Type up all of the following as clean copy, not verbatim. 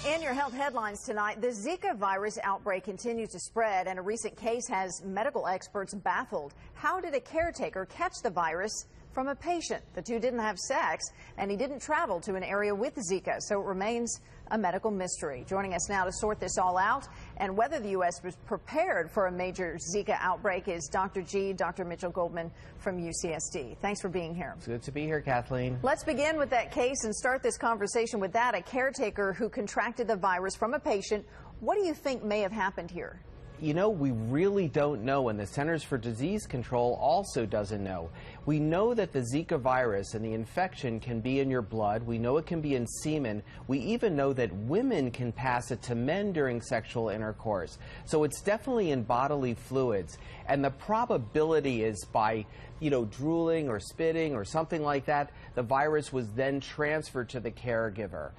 In your health headlines tonight, the Zika virus outbreak continues to spread, and a recent case has medical experts baffled. How did a caretaker catch the virus from a patient? The two didn't have sex, and he didn't travel to an area with Zika, so it remains a medical mystery. Joining us now to sort this all out and whether the U.S. was prepared for a major Zika outbreak is Dr. Mitchel Goldman from UCSD. Thanks for being here. It's good to be here, Kathleen. Let's begin with that case and start this conversation with that. A caretaker who contracted the virus from a patient. What do you think may have happened here? You know, we really don't know, and the Centers for Disease Control also doesn't know. We know that the Zika virus and the infection can be in your blood. We know it can be in semen. We even know that women can pass it to men during sexual intercourse. So it's definitely in bodily fluids. And the probability is by, drooling or spitting or something like that, the virus was then transferred to the caregiver.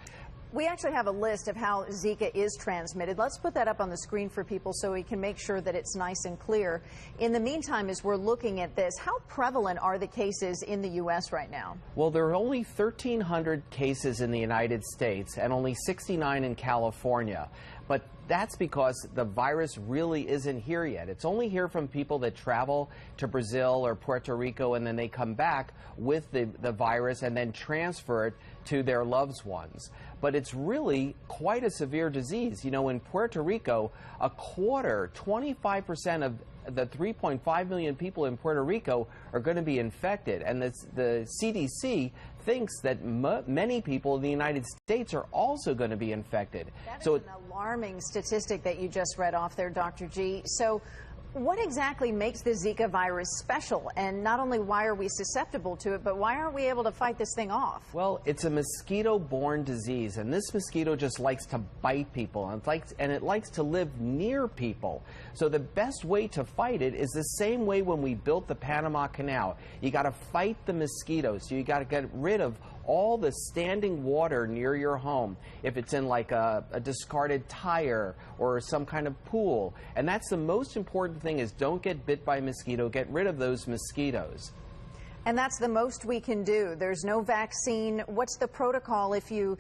We actually have a list of how Zika is transmitted. Let's put that up on the screen for people so we can make sure that it's nice and clear. In the meantime, as we're looking at this, how prevalent are the cases in the U.S. right now? Well, there are only 1,300 cases in the United States and only 69 in California. But that's because the virus really isn't here yet. It's only here from people that travel to Brazil or Puerto Rico, and then they come back with the virus and then transfer it to their loved ones. But it's really quite a severe disease. In Puerto Rico, a quarter, 25% of the 3.5 million people in Puerto Rico are going to be infected. And the CDC thinks that many people in the United States are also going to be infected. That is an alarming statistic that you just read off there, Dr. G. So what exactly makes the Zika virus special? And not only why are we susceptible to it, but why aren't we able to fight this thing off? Well, it's a mosquito-borne disease, and this mosquito just likes to bite people, and it likes to live near people. So the best way to fight it is the same way when we built the Panama Canal. You got to fight the mosquitoes. So you got to get rid of all the standing water near your home, if it's in like a discarded tire or some kind of pool. And that's the most important thing, is don't get bit by a mosquito. Get rid of those mosquitoes. And that's the most we can do. There's no vaccine. What's the protocol if you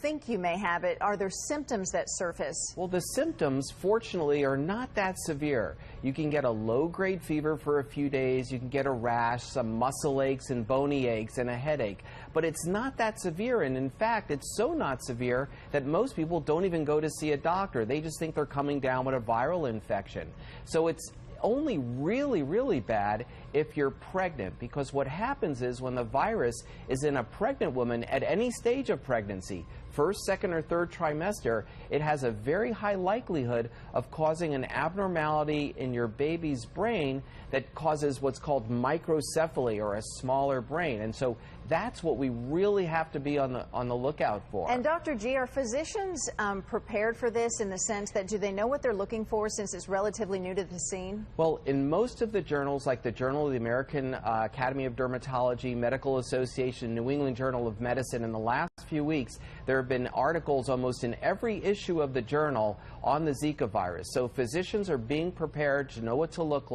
think you may have it? Are there symptoms that surface? Well, the symptoms, fortunately, are not that severe. You can get a low-grade fever for a few days. You can get a rash, some muscle aches and bony aches, and a headache. But it's not that severe. And in fact, it's so not severe that most people don't even go to see a doctor. They just think they're coming down with a viral infection. So it's only really, really bad if you're pregnant, because what happens is when the virus is in a pregnant woman at any stage of pregnancy, first, second, or third trimester, it has a very high likelihood of causing an abnormality in your baby's brain that causes what's called microencephaly, or a smaller brain. And so that's what we really have to be on the lookout for. And Dr. G, are physicians prepared for this in the sense that do they know what they're looking for since it's relatively new to the scene? Well, in most of the journals, like the Journal of the American Academy of Dermatology, Medical Association, New England Journal of Medicine, in the last few weeks, there have been articles almost in every issue of the journal on the Zika virus. So physicians are being prepared to know what to look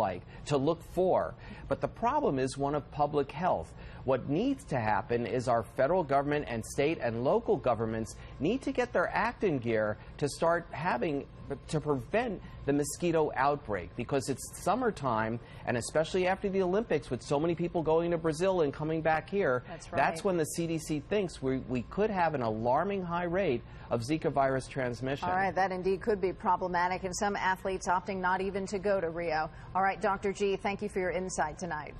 for. But the problem is one of public health. What needs to happen is our federal government and state and local governments need to get their act in gear to start to prevent the mosquito outbreak, because it's summertime, and especially after the Olympics, with so many people going to Brazil and coming back here, that's when the CDC thinks we could have an alarming high rate of Zika virus transmission. All right, that indeed could be problematic, and some athletes opting not even to go to Rio. All right, Dr. G, thank you for your insight tonight.